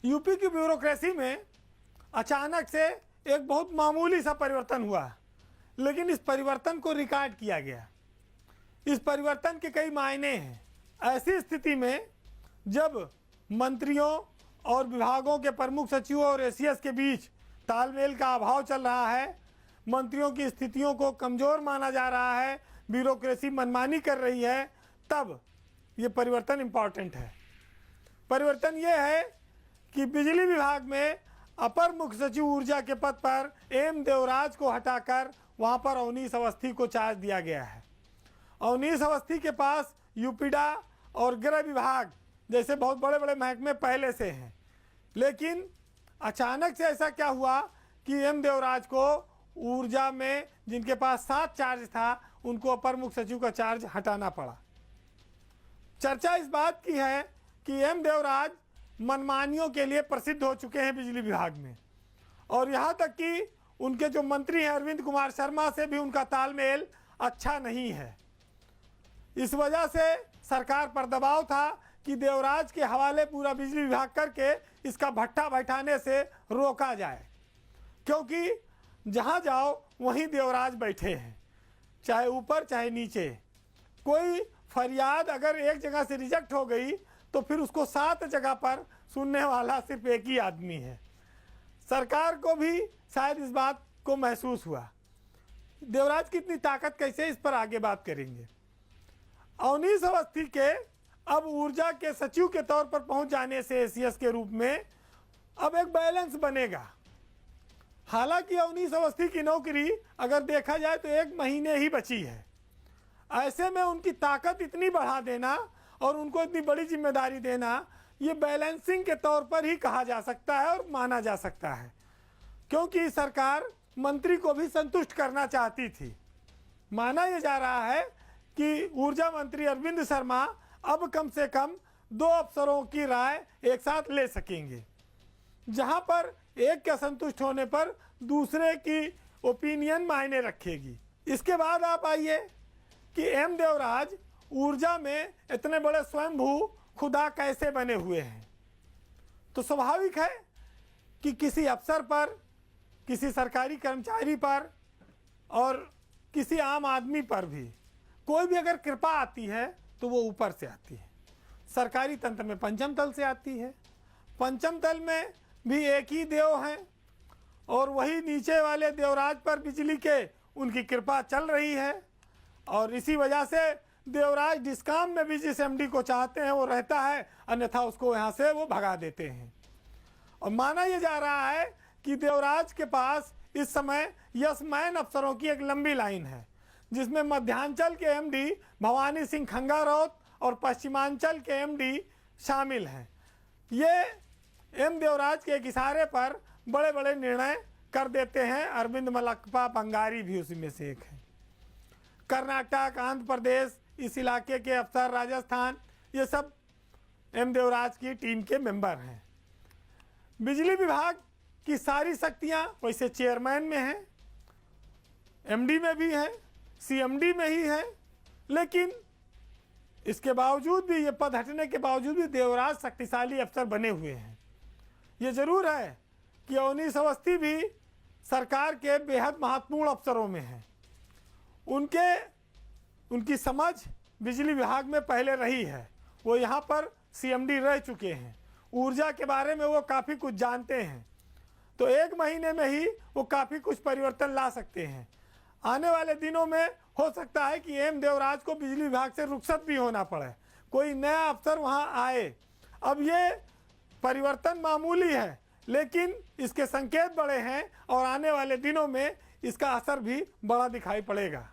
UP की bureaucracy में अचानक से एक बहुत मामूली सा परिवर्तन हुआ, लेकिन इस परिवर्तन को रिकॉर्ड किया गया। इस परिवर्तन के कई मायने हैं। ऐसी स्थिति में जब मंत्रियों और विभागों के प्रमुख सचिवों और एसीएस के बीच तालमेल का अभाव चल रहा है, मंत्रियों की स्थितियों को कमज़ोर माना जा रहा है, ब्यूरोक्रेसी मनमानी कर रही है, तब ये परिवर्तन इम्पॉर्टेंट है। परिवर्तन ये है कि बिजली विभाग में अपर मुख्य सचिव ऊर्जा के पद पर एम देवराज को हटाकर वहाँ पर अवनीश अवस्थी को चार्ज दिया गया है। अवनीश अवस्थी के पास यूपीडा और गृह विभाग जैसे बहुत बड़े बड़े महकमे पहले से हैं, लेकिन अचानक से ऐसा क्या हुआ कि एम देवराज को ऊर्जा में जिनके पास 7 चार्ज था, उनको अपर मुख्य सचिव का चार्ज हटाना पड़ा। चर्चा इस बात की है कि एम देवराज मनमानियों के लिए प्रसिद्ध हो चुके हैं बिजली विभाग में, और यहाँ तक कि उनके जो मंत्री हैं अरविंद कुमार शर्मा से भी उनका तालमेल अच्छा नहीं है। इस वजह से सरकार पर दबाव था कि देवराज के हवाले पूरा बिजली विभाग करके इसका भट्ठा बैठाने से रोका जाए, क्योंकि जहाँ जाओ वहीं देवराज बैठे हैं, चाहे ऊपर चाहे नीचे। कोई फरियाद अगर एक जगह से रिजेक्ट हो गई तो फिर उसको 7 जगह पर सुनने वाला सिर्फ एक ही आदमी है। सरकार को भी शायद इस बात को महसूस हुआ। देवराज की इतनी ताकत कैसे, इस पर आगे बात करेंगे। अवनीश अवस्थी के अब ऊर्जा के सचिव के तौर पर पहुंच जाने से एसीएस के रूप में अब एक बैलेंस बनेगा। हालांकि अवनीश अवस्थी की नौकरी अगर देखा जाए तो 1 महीने ही बची है। ऐसे में उनकी ताकत इतनी बढ़ा देना और उनको इतनी बड़ी जिम्मेदारी देना, ये बैलेंसिंग के तौर पर ही कहा जा सकता है और माना जा सकता है, क्योंकि सरकार मंत्री को भी संतुष्ट करना चाहती थी। माना यह जा रहा है कि ऊर्जा मंत्री अरविंद शर्मा अब कम से कम 2 अफसरों की राय एक साथ ले सकेंगे, जहां पर एक के असंतुष्ट होने पर दूसरे की ओपिनियन मायने रखेगी। इसके बाद आप आइए कि एम देवराज ऊर्जा में इतने बड़े स्वयंभू खुदा कैसे बने हुए हैं। तो स्वाभाविक है कि किसी अफसर पर, किसी सरकारी कर्मचारी पर और किसी आम आदमी पर भी कोई भी अगर कृपा आती है तो वो ऊपर से आती है। सरकारी तंत्र में पंचम तल से आती है। पंचम तल में भी एक ही देव हैं और वही नीचे वाले देवराज पर बिजली के उनकी कृपा चल रही है, और इसी वजह से देवराज डिस्काम में भी जिस एमडी को चाहते हैं वो रहता है, अन्यथा उसको यहाँ से वो भगा देते हैं। और माना यह जा रहा है कि देवराज के पास इस समय यस मैन अफसरों की एक लंबी लाइन है, जिसमें मध्यांचल के एमडी भवानी सिंह खंगारौत और पश्चिमांचल के एमडी शामिल हैं। ये एम देवराज के एक इशारे पर बड़े बड़े निर्णय कर देते हैं। अरविंद मलक्पा बंगारी भी उसी में से एक है। कर्नाटक, आंध्र प्रदेश, इस इलाके के अफसर, राजस्थान, ये सब एम देवराज की टीम के मेंबर हैं। बिजली विभाग की सारी शक्तियां वैसे चेयरमैन में हैं, एमडी में भी हैं, सीएमडी में ही है, लेकिन इसके बावजूद भी, ये पद हटने के बावजूद भी देवराज शक्तिशाली अफसर बने हुए हैं। ये जरूर है कि अवनीश अवस्थी भी सरकार के बेहद महत्वपूर्ण अफसरों में हैं। उनकी समझ बिजली विभाग में पहले रही है, वो यहाँ पर सीएमडी रह चुके हैं, ऊर्जा के बारे में वो काफ़ी कुछ जानते हैं, तो 1 महीने में ही वो काफ़ी कुछ परिवर्तन ला सकते हैं। आने वाले दिनों में हो सकता है कि एम देवराज को बिजली विभाग से रुखसत भी होना पड़े, कोई नया अफसर वहाँ आए। अब ये परिवर्तन मामूली है, लेकिन इसके संकेत बड़े हैं और आने वाले दिनों में इसका असर भी बड़ा दिखाई पड़ेगा।